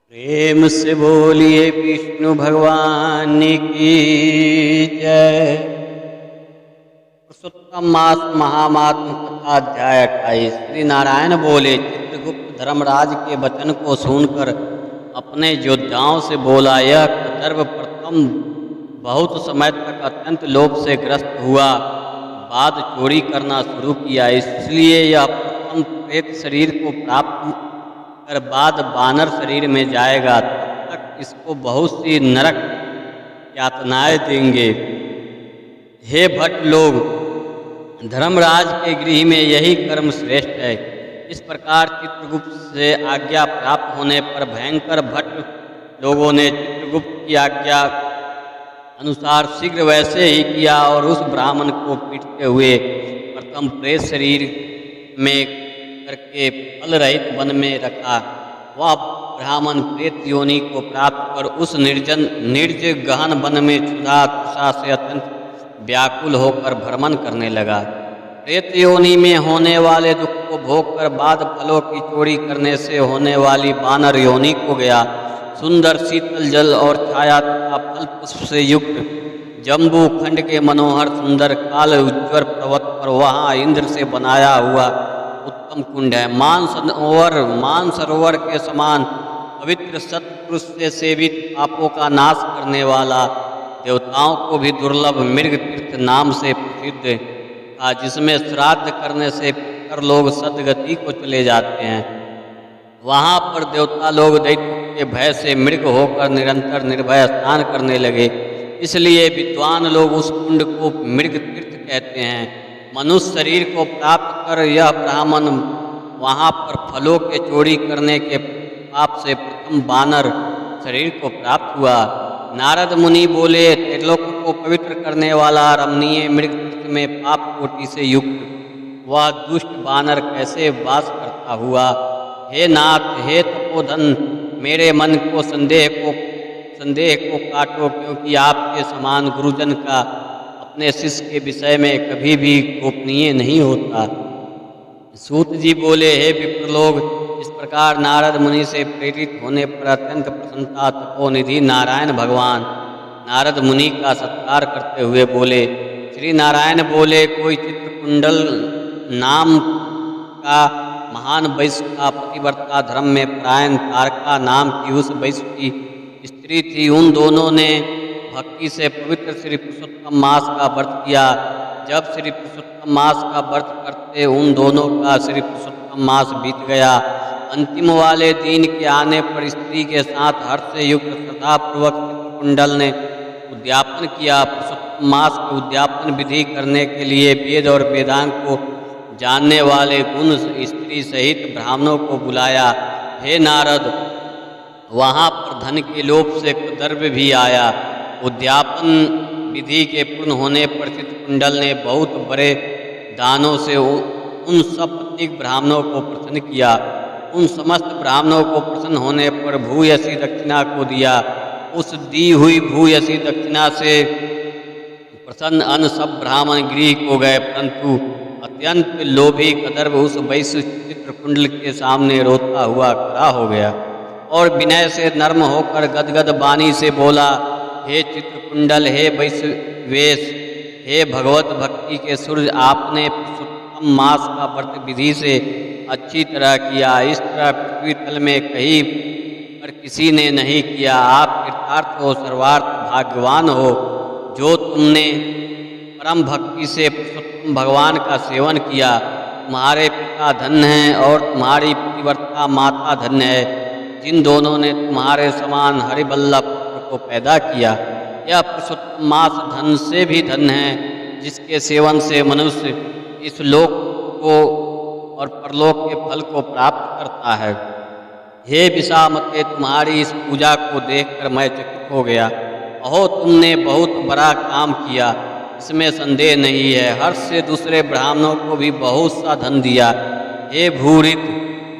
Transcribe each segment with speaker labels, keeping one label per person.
Speaker 1: प्रेम से बोलिए विष्णु भगवान की जय। पुरुषोत्तम मास महात्म कथा अध्याय 28। श्री नारायण बोले, चित्रगुप्त धर्मराज के वचन को सुनकर अपने योद्धाओं से बोला, यह कदर्व प्रथम बहुत समय तक अत्यंत लोभ से ग्रस्त हुआ, बाद चोरी करना शुरू किया, इसलिए यह प्रथम प्रेत शरीर को प्राप्त कर बाद बानर शरीर में जाएगा। तब तक इसको बहुत सी नरक यातनाएं देंगे। हे भट्ट लोग, धर्मराज के गृह में यही कर्म श्रेष्ठ है। इस प्रकार चित्रगुप्त से आज्ञा प्राप्त होने पर भयंकर भट्ट लोगों ने चित्रगुप्त की आज्ञा अनुसार शीघ्र वैसे ही किया और उस ब्राह्मण को पीटते हुए प्रथम प्रेत शरीर में करके फल रहित वन में रखा। वह ब्राह्मण प्रेत योनि को प्राप्त कर उस निर्ज गहन वन में क्षुधा तृषा से अत्यंत व्याकुल होकर भ्रमण करने लगा। प्रेत योनि में होने वाले दुख को भोग कर बाद फलों की चोरी करने से होने वाली बानर योनि को गया। सुंदर शीतल जल और छाया तथा फल पुष्प से युक्त जम्बू खंड के मनोहर सुंदर काल उज्ज्वल पर्वत पर वहाँ इंद्र से बनाया हुआ उत्तम कुंड है। मानसरोवर के समान पवित्र सत्पुरुष से सेवित पापों का नाश करने वाला, देवताओं को भी दुर्लभ मृग तीर्थ नाम से प्रसिद्ध था, जिसमें श्राद्ध करने से पितर लोग सदगति को चले जाते हैं। वहाँ पर देवता लोग दैत्य के भय से मृग होकर निरंतर निर्भय स्नान करने लगे, इसलिए विद्वान लोग उस कुंड को मृग तीर्थ कहते हैं। मनुष्य शरीर को प्राप्त कर यह ब्राह्मण वहाँ पर फलों के चोरी करने के पाप से प्रथम बानर शरीर को प्राप्त हुआ। नारद मुनि बोले, त्रिलोक को पवित्र करने वाला रमणीय मृग तीर्थ में पाप कोटि से युक्त वह दुष्ट बानर कैसे वास करता हुआ? हे नाथ, हे तपोधन, मेरे मन को संदेह को काटो, क्योंकि आपके समान गुरुजन का अपने शिष्य के विषय में कभी भी गोपनीय नहीं होता। सूत जी बोले, हे विप्रलोग, इस प्रकार नारद मुनि से प्रेरित होने पर अत्यंत प्रसन्नता तपोनिधि नारायण भगवान नारद मुनि का सत्कार करते हुए बोले। श्री नारायण बोले, कोई चित्रकुंडल नाम का महान वैश्य का पतिव्रता धर्म में परायण तारका नाम की उस वैश्य की स्त्री थी। उन दोनों ने भक्ति से पवित्र श्री पुरुषोत्तम मास का व्रत किया। जब श्री पुरुषोत्तम मास का व्रत करते उन दोनों का श्री पुरुषोत्तम मास बीत गया। अंतिम वाले दिन के आने पर स्त्री के साथ हर्ष से युक्त श्रद्धापूर्वक चित्रकुंडल ने उद्यापन किया। पुरुषोत्तम मास के उद्यापन विधि करने के लिए वेद और वेदांत को जानने वाले गुण स्त्री सहित ब्राह्मणों को बुलाया। हे नारद, वहाँ पर धन के लोभ से कदर्व भी आया। उद्यापन विधि के पूर्ण होने पर चित्रकुंडल ने बहुत बड़े दानों से उन सब प्रत्येक ब्राह्मणों को प्रसन्न किया। उन समस्त ब्राह्मणों को प्रसन्न होने पर भूयसी दक्षिणा को दिया। उस दी हुई भूयसी दक्षिणा से प्रसन्न अन्य सब ब्राह्मण गृह को गए, परंतु अत्यंत लोभी कदर्व उस वैश्य चित्रकुंडल के सामने रोता हुआ खड़ा हो गया और विनय से नर्म होकर गदगद वाणी से बोला, हे चित्रकुंडल, हे वैश्य वेश, हे भगवत भक्ति के सूर्य, आपने पुरुषोत्तम मास का व्रत विधि से अच्छी तरह किया। इस तरह पृथ्वी तल में कहीं पर किसी ने नहीं किया। आप कृतार्थ हो, सर्वार्थ भाग्यवान हो, जो तुमने परम भक्ति से पुरुषोत्तम भगवान का सेवन किया। तुम्हारे पिता धन्य हैं और तुम्हारी पतिव्रता माता धन्य है, जिन दोनों ने तुम्हारे समान हरिवल्लभ पुत्र को पैदा किया। यह पुरुषोत्तम मास धन से भी धन्य है, जिसके सेवन से मनुष्य इस लोक को और परलोक के फल को प्राप्त करता है। हे विशामते, तुम्हारी इस पूजा को देखकर मैं चकित हो गया। अहो, तुमने बहुत बड़ा काम किया, इसमें संदेह नहीं है। हर्ष से दूसरे ब्राह्मणों को भी बहुत सा धन दिया। हे भूरित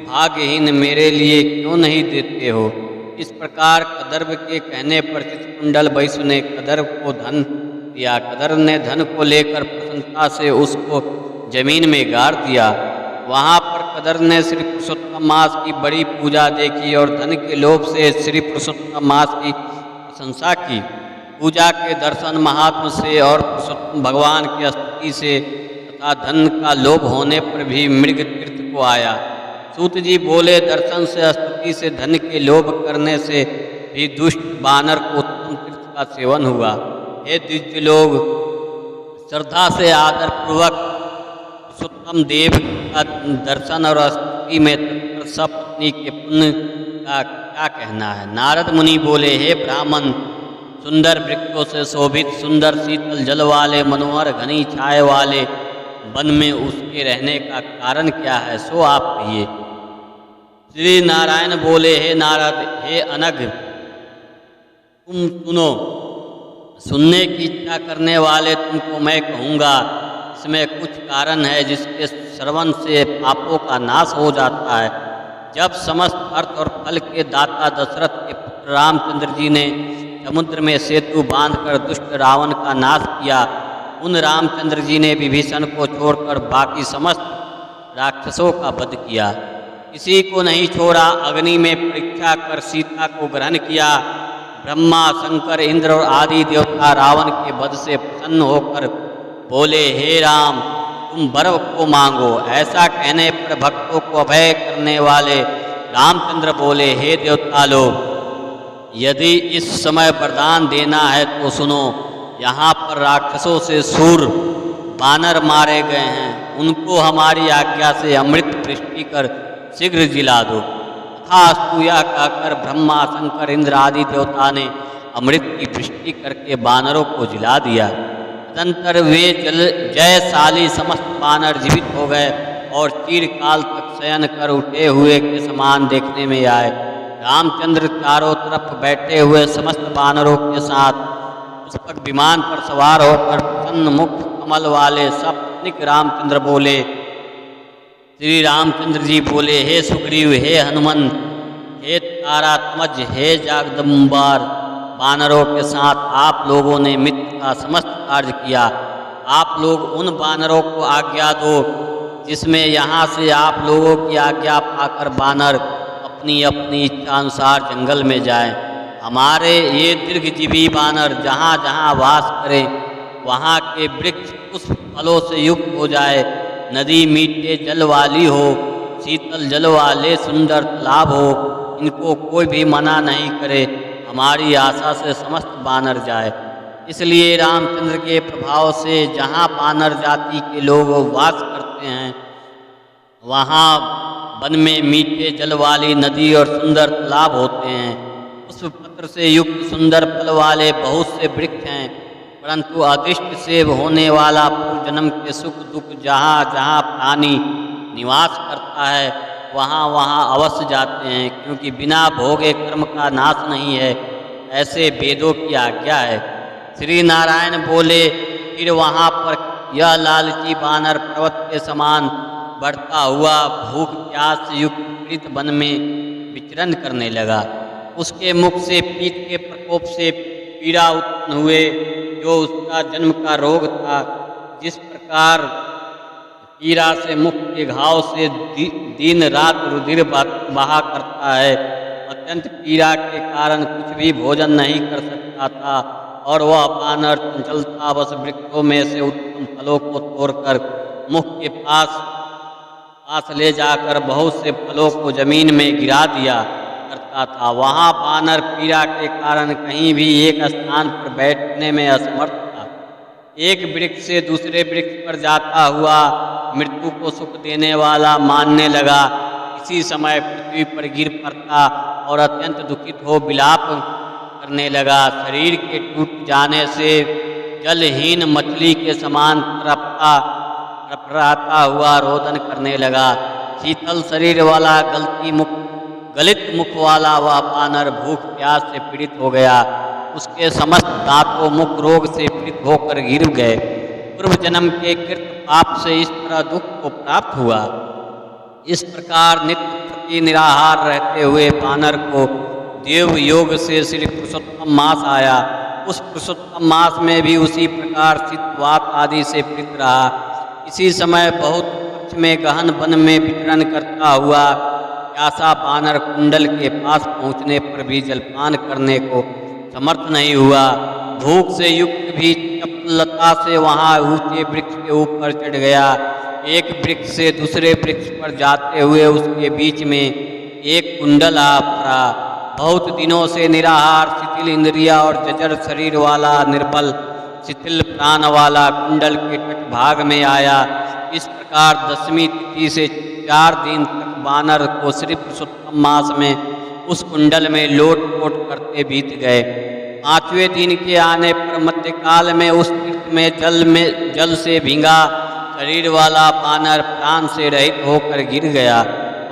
Speaker 1: भाग्यहीन, मेरे लिए क्यों नहीं देते हो? इस प्रकार कदर्व के कहने पर चित्रकुंडल वैश्य ने कदर्व को धन दिया। कदर्व ने धन को लेकर प्रसन्नता से उसको जमीन में गाड़ दिया। वहाँ पर कदर ने श्री पुरुषोत्तम मास की बड़ी पूजा देखी और धन के लोभ से श्री पुरुषोत्तम मास की प्रशंसा की। पूजा के दर्शन महात्म से और पुरुषोत्तम भगवान की स्तुति से तथा धन का लोभ होने पर भी मृग तीर्थ को आया। सूत जी बोले, दर्शन से स्तुति से धन के लोभ करने से भी दुष्ट बानर को उत्तम तीर्थ का सेवन हुआ। हे द्विज लोग, श्रद्धा से आदर पूर्वक पुरुषोत्तम देव का दर्शन और स्तुति में तत्पर सपत्नी के पुण्य का क्या कहना है। नारद मुनि बोले, हे ब्राह्मण, सुंदर वृक्षों से शोभित सुंदर शीतल जल वाले मनोहर घनी छाए वाले वन में उसके रहने का कारण क्या है, सो आप कहिए। श्री नारायण बोले, हे नारद, हे अनघ, तुम सुनो। सुनने की इच्छा करने वाले तुमको मैं कहूँगा। इसमें कुछ कारण है जिसके श्रवण से पापों का नाश हो जाता है। जब समस्त अर्थ और फल के दाता दशरथ के पुत्र रामचंद्र जी ने समुद्र में सेतु बांधकर दुष्ट रावण का नाश किया, उन रामचंद्र जी ने विभीषण को छोड़कर बाकी समस्त राक्षसों का वध किया। किसी को नहीं छोड़ा। अग्नि में परीक्षा कर सीता को ग्रहण किया। ब्रह्मा, शंकर, इंद्र और आदि देवता रावण के वध से प्रसन्न होकर बोले, हे राम, तुम वर को मांगो। ऐसा कहने पर भक्तों को अभय करने वाले रामचंद्र बोले, हे देवता लोग, यदि इस समय वरदान देना है तो सुनो। यहाँ पर राक्षसों से सूर बानर मारे गए हैं, उनको हमारी आज्ञा से अमृत वृष्टि कर शीघ्र जिला दो। तथास्तु यह कहकर ब्रह्मा, शंकर, इंद्र आदि देवता ने अमृत की वृष्टि करके बानरों को जिला दिया। तदंतर वे जयशाली समस्त बानर जीवित हो गए और चिरकाल तक शयन कर उठे हुए के समान देखने में आए। रामचंद्र चारों तरफ बैठे हुए समस्त बानरों के साथ पुष्पक विमान पर सवार होकर प्रसन्न मुख कमल वाले सपत्नीक रामचंद्र बोले। श्री रामचंद्र जी बोले, हे सुग्रीव, हे हनुमंत, हे तारात्मज, हे जगदम्बार, बानरों के साथ आप लोगों ने मित्र का समस्त कार्य किया। आप लोग उन बानरों को आज्ञा दो जिसमें यहाँ से आप लोगों की आज्ञा पाकर बानर अपनी अपनी इच्छा अनुसार जंगल में जाएं। हमारे ये दीर्घजीवी बानर जहाँ जहाँ वास करें, वहाँ के वृक्ष पुष्प फलों से युक्त हो जाए, नदी मीठे जल वाली हो, शीतल जल वाले सुंदर तालाब हो, इनको कोई भी मना नहीं करे। हमारी आशा से समस्त बानर जाए। इसलिए रामचंद्र के प्रभाव से जहाँ बानर जाति के लोग वास करते हैं, वहाँ वन में मीठे जल वाली नदी और सुंदर तालाब होते हैं। पुष्प पत्र से युक्त सुंदर फल वाले बहुत से वृक्ष हैं, परंतु अदृष्ट से होने वाला पूर्व जन्म के सुख दुख जहाँ जहाँ प्राणी निवास करता है, वहाँ वहाँ अवश्य जाते हैं, क्योंकि बिना भोगे कर्म का नाश नहीं है, ऐसे वेदों की आज्ञा है। श्री नारायण बोले, फिर वहाँ पर यह लालची बानर पर्वत के समान बढ़ता हुआ भूख प्यास से युक्त पीड़ित वन में विचरण करने लगा। उसके मुख से पीत के प्रकोप से पीड़ा उत्पन्न हुए, जो उसका जन्म का रोग था। जिस प्रकार पीड़ा से मुख के घाव से दिन रात रुधिर बहा करता है, अत्यंत पीड़ा के कारण कुछ भी भोजन नहीं कर सकता था, और वह बानर चंचलतावश वृक्षों में से उत्तम फलों को तोड़कर मुख के पास ले जाकर बहुत से फलों को जमीन में गिरा दिया करता था। वहाँ बानर पीड़ा के कारण कहीं भी एक स्थान पर बैठने में असमर्थ था। एक वृक्ष से दूसरे वृक्ष पर जाता हुआ मृत्यु को सुख देने वाला मानने लगा। इसी समय पृथ्वी पर गिर पड़ता और अत्यंत दुखित हो विलाप करने लगा। शरीर के टूट जाने से जलहीन मछली के समान तड़पता हुआ रोदन करने लगा। शीतल शरीर वाला गलित मुख वाला वह बानर भूख प्यास से पीड़ित हो गया। उसके समस्त दांतों मुख रोग से पीड़ित होकर गिर गए। पूर्व जन्म के कृत पाप से इस तरह दुख को प्राप्त हुआ। इस प्रकार नित्य प्रति निराहार रहते हुए बानर को देव योग से श्री पुरुषोत्तम मास आया। उस पुरुषोत्तम मास में भी उसी प्रकार शीतवात आदि से पीड़ित रहा। इसी समय बहुत में गहन वन में विचरण करता हुआ प्यासा बानर कुंडल के पास पहुंचने पर भी जलपान करने को समर्थ नहीं हुआ। भूख से युक्त भी चपलता से वहां ऊंचे वृक्ष के ऊपर चढ़ गया। एक वृक्ष से दूसरे वृक्ष पर जाते हुए उसके बीच में एक कुंडल आ पड़ा। बहुत दिनों से निराहार, शिथिल इंद्रिया और जजर शरीर वाला, निर्बल शिथिल प्राण वाला कुंडल के तट भाग में आया। इस प्रकार 10वीं तिथि से 4 दिन तक बानर को श्री पुरुषोत्तम मास में उस कुंडल में लोट पोट करते बीत गए। 5वें दिन के आने पर मध्यकाल में उस तीर्थ में जल से भींगा शरीर वाला बानर प्राण से रहित होकर गिर गया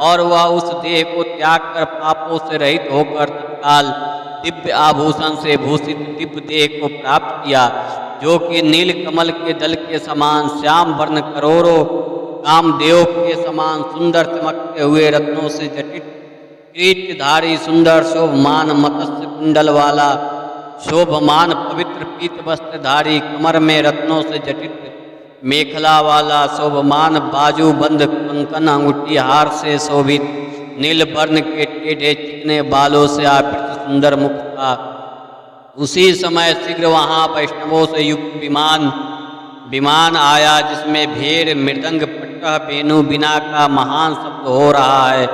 Speaker 1: और वह उस देह को त्याग कर पापों से रहित होकर तत्काल दिव्य आभूषण से भूषित दिव्य देह को प्राप्त किया, जो कि नील कमल के दल के समान श्याम वर्ण करोड़ों कामदेव के समान सुंदर चमकते हुए रत्नों से जटित किरीटधारी सुंदर शोभमान मत्स्य कुंडल वाला, शोभमान पवित्र पीत वस्त्रधारी, कमर में रत्नों से जटित मेखला वाला, शोभमान बाजू बंद कंकन अंगूठी हार से शोभित, नील वर्ण के टेढ़े चिकने बालों से आवृत सुंदर मुख था। उसी समय शीघ्र वहां वैष्णवों से युक्त विमान आया, जिसमें भेर मृदंग पट्टह वेणु बिना का महान शब्द हो रहा है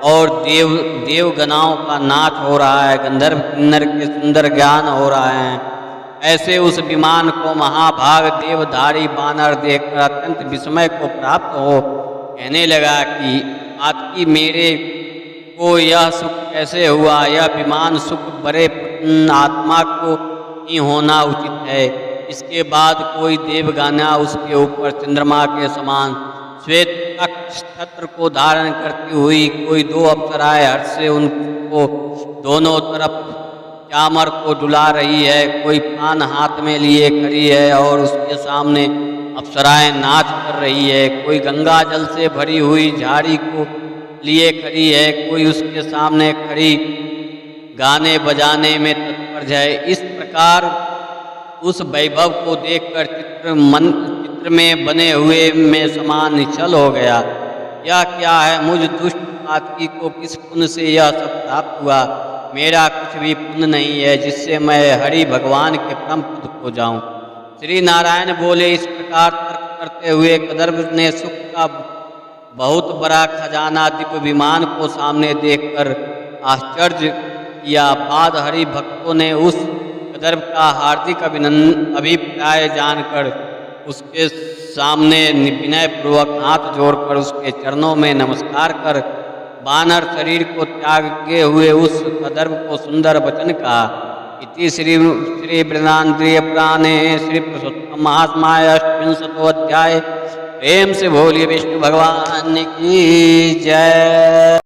Speaker 1: और देवगणाओं का नाच हो रहा है, गंधर्व किन्नर के सुंदर ज्ञान हो रहा है। ऐसे उस विमान को महाभाग देवधारी बानर देखकर अत्यंत विस्मय को प्राप्त हो कहने लगा कि आपकी मेरे को यह सुख कैसे हुआ? यह विमान सुख बड़े आत्मा को ही होना उचित है। इसके बाद कोई देवगाना उसके ऊपर चंद्रमा के समान श्वेत छत्र को धारण करती हुई, कोई 2 अप्सराएं हर्ष से उनको दोनों तरफ चामर को डुला रही है, कोई पान हाथ में लिए खड़ी है और उसके सामने अप्सराएं नाच कर रही है, कोई गंगा जल से भरी हुई झाड़ी को लिए खड़ी है, कोई उसके सामने खड़ी गाने बजाने में तत्पर है। इस प्रकार उस वैभव को देखकर चित्र में बने हुए में समान निश्चल हो गया। यह क्या है? मुझ दुष्ट पातकी को किस पुण्य से यह सब प्राप्त हुआ? मेरा कुछ भी पुण्य नहीं है जिससे मैं हरि भगवान के परम पद को जाऊं। श्री नारायण बोले। इस प्रकार तर्क करते हुए कदर्भ ने सुख का बहुत बड़ा खजाना दिव्य विमान को सामने देखकर आश्चर्य किया। बाद हरि भक्तों ने उस कदर्भ का हार्दिक अभिप्राय जानकर उसके सामने विनय पूर्वक हाथ जोड़कर उसके चरणों में नमस्कार कर बानर शरीर को त्यागे हुए उस कदर्भ को सुंदर वचन कहा। इति श्री वृंदांद्रिय पुराणे श्री पुरुषोत्तम महात्म्य 8वां अध्याय। प्रेम से बोलिए विष्णु भगवान की जय।